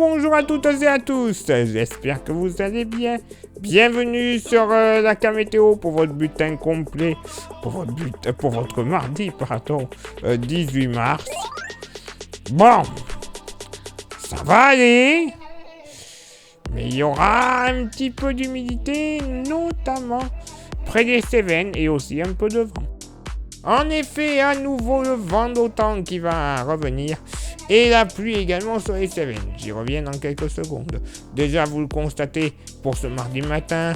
bonjour à toutes et à tous, j'espère que vous allez bien. Bienvenue sur la Météo pour votre bulletin complet, pour votre mardi, 18 mars. Bon, ça va aller, mais il y aura un petit peu d'humidité, notamment près des Cévennes et aussi un peu de vent. En effet, à nouveau le vent d'automne qui va revenir et la pluie également sur les Cévennes. J'y reviens dans quelques secondes. Déjà, vous le constatez pour ce mardi matin,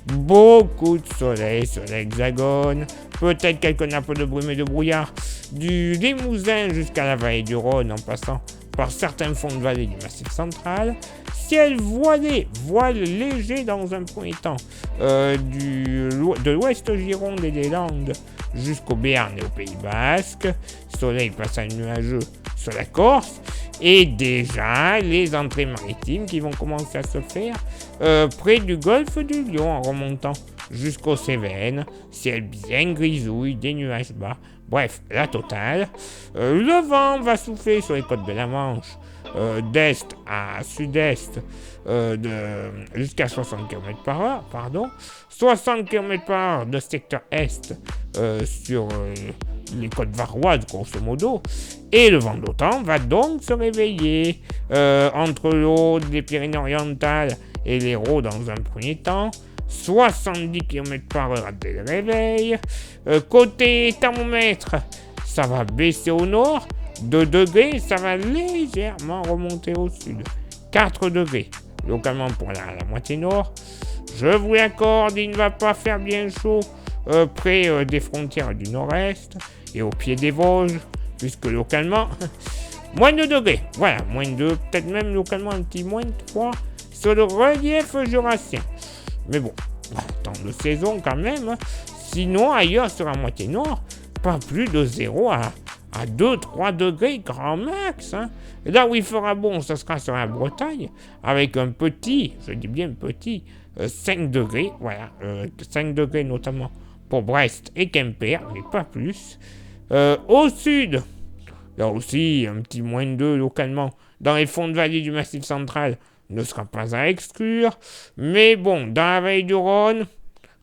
beaucoup de soleil sur l'Hexagone, peut-être quelques nappes de brume et de brouillard du Limousin jusqu'à la vallée du Rhône en passant par certains fonds de vallée du Massif central. Ciel voilé, voile léger dans un premier temps, de l'ouest Gironde et des Landes jusqu'au Béarn et au Pays Basque. Soleil passant nuageux sur la Corse. Et déjà, les entrées maritimes qui vont commencer à se faire près du golfe du Lion en remontant jusqu'aux Cévennes. Ciel bien grisouille, des nuages bas. Bref, la totale. Le vent va souffler sur les côtes de la Manche. D'est à sud-est jusqu'à 60 km/h, 60 km/h de secteur est sur les côtes varoises, grosso modo, et le vent d'automne va donc se réveiller entre l'eau des Pyrénées-Orientales et l'Hérault dans un premier temps, 70 km/h dès le réveil. Côté thermomètre, ça va baisser au nord, 2 degrés, ça va légèrement remonter au sud. 4 degrés, localement pour la moitié nord. Je vous l'accorde, il ne va pas faire bien chaud près des frontières du nord-est et au pied des Vosges, puisque localement, moins de degrés. Voilà, moins de, peut-être même localement un petit moins de 3 sur le relief jurassien. Mais bon, temps de saison quand même. Sinon, ailleurs sur la moitié nord, pas plus de 0 à 2-3 degrés grand max. Là où il fera bon, ce sera sur la Bretagne, avec un petit, je dis bien petit, 5 degrés, voilà, 5 degrés notamment pour Brest et Quimper, mais pas plus. Au sud, là aussi, un petit moins de 2 localement, dans les fonds de vallée du Massif central, ne sera pas à exclure. Mais bon, dans la vallée du Rhône,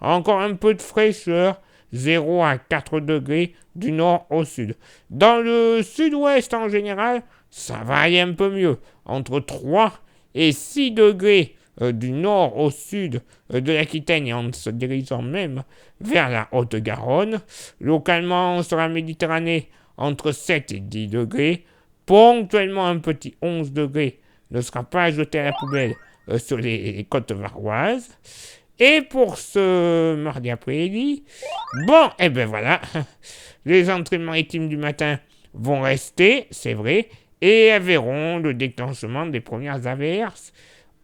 encore un peu de fraîcheur, 0 à 4 degrés du nord au sud. Dans le sud-ouest en général, ça va aller un peu mieux, entre 3 et 6 degrés du nord au sud de l'Aquitaine et en se dirigeant même vers la Haute-Garonne. Localement sur la Méditerranée, entre 7 et 10 degrés. Ponctuellement un petit 11 degrés ne sera pas jeté à la poubelle sur les côtes varoises. Et pour ce mardi après-midi, bon, et ben voilà, les entrées maritimes du matin vont rester, c'est vrai, et elles verront le déclenchement des premières averses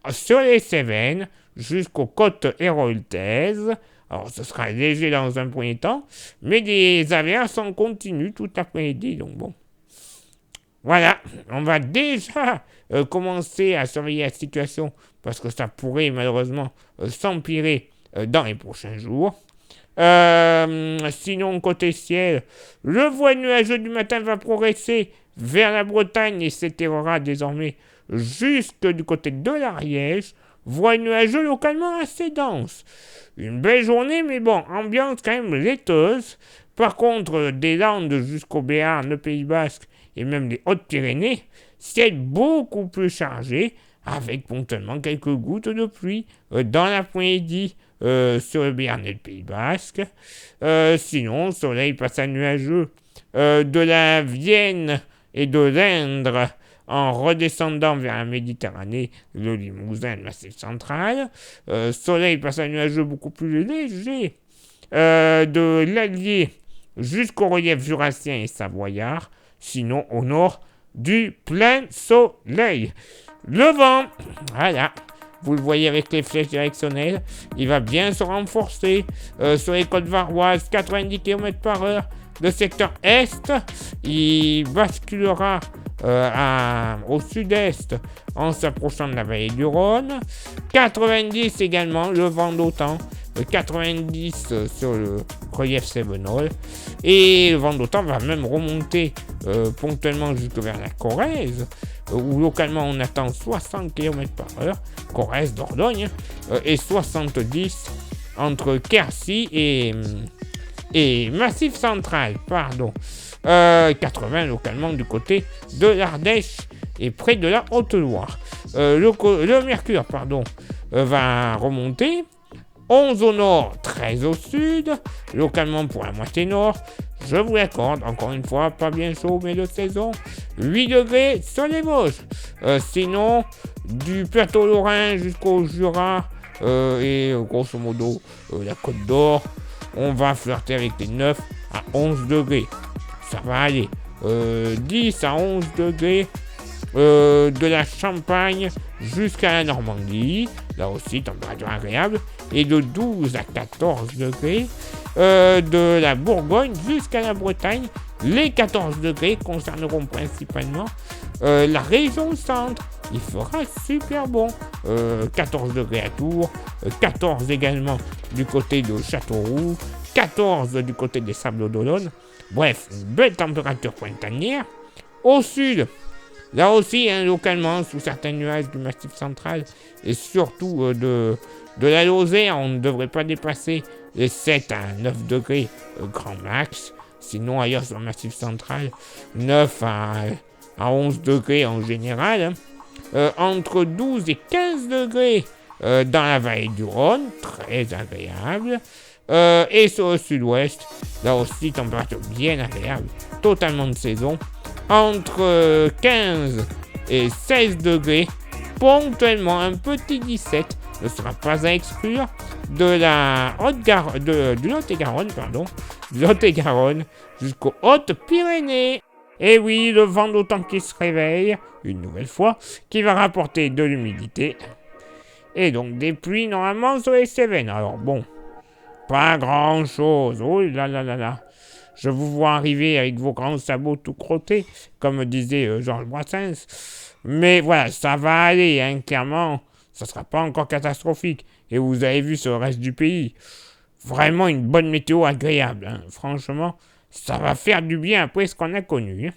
sur les Cévennes jusqu'aux côtes héraultaises. Alors ce sera léger dans un premier temps, mais des averses en continu tout l'après-midi, donc bon. Voilà, on va déjà commencer à surveiller la situation parce que ça pourrait malheureusement s'empirer dans les prochains jours. Sinon, côté ciel, le voile nuageux du matin va progresser vers la Bretagne et s'étirera désormais jusque du côté de l'Ariège. Voile nuageux localement assez dense. Une belle journée, mais bon, ambiance quand même laiteuse. Par contre, des Landes jusqu'au Béarn, le Pays Basque et même les Hautes-Pyrénées, c'est beaucoup plus chargé, avec ponctuellement quelques gouttes de pluie dans l'après-midi sur le Béarn et le Pays Basque. Sinon, soleil passant nuageux de la Vienne et de l'Indre en redescendant vers la Méditerranée, le Limousin, le Massif central. Soleil passant nuageux beaucoup plus léger de l'Allier jusqu'au relief jurassien et savoyard. Sinon, au nord, du plein soleil. Le vent, voilà, vous le voyez avec les flèches directionnelles, il va bien se renforcer sur les côtes varoises, 90 km/h. Le secteur est, il basculera au sud-est en s'approchant de la vallée du Rhône. 90 également, le vent d'automne. 90 sur le relief cévenol. Et le vent d'automne va même remonter ponctuellement jusque vers la Corrèze, où localement on attend 60 km/h, Corrèze, Dordogne, et 70 entre Quercy et Massif Central, 80 localement du côté de l'Ardèche et près de la Haute-Loire. Le mercure, va remonter. 11 au nord, 13 au sud, localement pour la moitié nord. Je vous l'accorde, encore une fois, pas bien chaud, mais de saison. 8 degrés sur les Vosges. Sinon, du plateau lorrain jusqu'au Jura et grosso modo la Côte d'Or, on va flirter avec les 9 à 11 degrés. Ça va aller. 10 à 11 degrés de la Champagne jusqu'à la Normandie. Là aussi, température agréable. Et de 12 à 14 degrés de la Bourgogne jusqu'à la Bretagne. Les 14 degrés concerneront principalement la région centre. Il fera super bon. 14 degrés à Tours, 14 également du côté de Châteauroux, 14 du côté des Sables d'Olonne. Bref, une belle température printanière. Au sud, là aussi, localement, sous certains nuages du Massif central et surtout de la Lozère, on ne devrait pas dépasser les 7 à 9 degrés grand max. Sinon, ailleurs sur le Massif central, 9 à 11 degrés en général. Entre 12 et 15 degrés dans la vallée du Rhône, très agréable. Et sur le sud-ouest, là aussi, température bien agréable, totalement de saison. Entre 15 et 16 degrés, ponctuellement un petit 17 ne sera pas à exclure de la du Lot-et-Garonne, jusqu'aux Hautes-Pyrénées. Et oui, le vent d'automne qui se réveille, une nouvelle fois, qui va rapporter de l'humidité. Et donc des pluies normalement sur les Cévennes. Alors bon, pas grand chose. Oh là là là là. Je vous vois arriver avec vos grands sabots tout crottés, comme disait Georges Brassens. Mais voilà, ça va aller, hein, clairement. Ça ne sera pas encore catastrophique. Et vous avez vu sur le reste du pays. Vraiment une bonne météo agréable. Hein. Franchement, ça va faire du bien après ce qu'on a connu. Hein.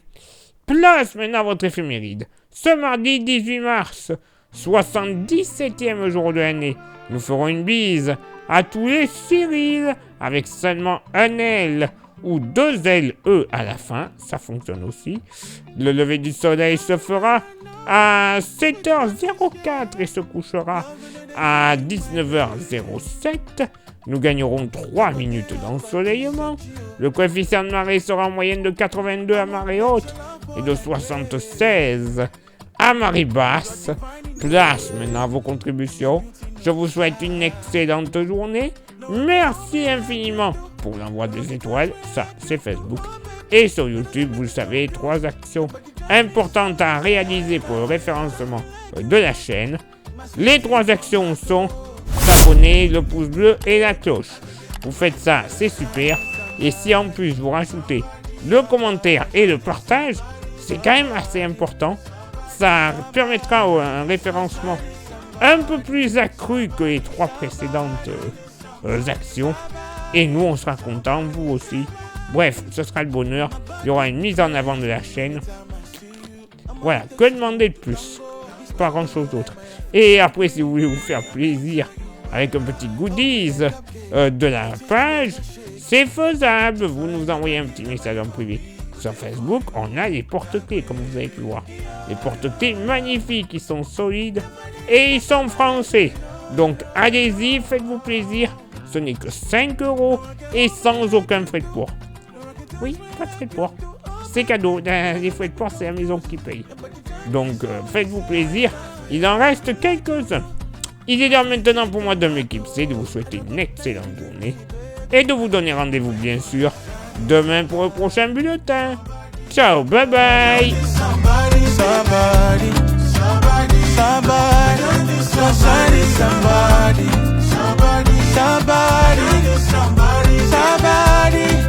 Place maintenant à votre éphéméride. Ce mardi 18 mars, 77e jour de l'année, nous ferons une bise à tous les Cyril avec seulement un L ou 2 L-E à la fin, ça fonctionne aussi. Le lever du soleil se fera à 7h04 et se couchera à 19h07. Nous gagnerons 3 minutes d'ensoleillement. Le coefficient de marée sera en moyenne de 82 à marée haute et de 76 à marée basse. Place maintenant à vos contributions. Je vous souhaite une excellente journée. Merci infiniment pour l'envoi des étoiles. Ça, c'est Facebook. Et sur YouTube, vous le savez, 3 actions importantes à réaliser pour le référencement de la chaîne. Les 3 actions sont s'abonner, le pouce bleu et la cloche. Vous faites ça, c'est super. Et si en plus vous rajoutez le commentaire et le partage, c'est quand même assez important. Ça permettra un référencement un peu plus accru que les 3 précédentes actions. Et nous, on sera contents, vous aussi. Bref, ce sera le bonheur. Il y aura une mise en avant de la chaîne. Voilà, que demander de plus? Pas grand chose d'autre. Et après, si vous voulez vous faire plaisir avec un petit goodies de la page, c'est faisable. Vous nous envoyez un petit message en privé. Sur Facebook, on a les porte-clés, comme vous avez pu voir. Les porte-clés magnifiques, ils sont solides et ils sont français. Donc allez-y, faites-vous plaisir. Ce n'est que 5 € et sans aucun frais de port. Oui, pas de frais de port. C'est cadeau. Les frais de port, c'est la maison qui paye. Donc faites-vous plaisir. Il en reste quelques-uns. Il est l'heure maintenant pour moi de m'éclipser, de vous souhaiter une excellente journée et de vous donner rendez-vous bien sûr demain pour le prochain bulletin. Ciao, bye bye. Somebody, somebody, somebody, somebody, somebody, somebody, somebody, somebody, somebody.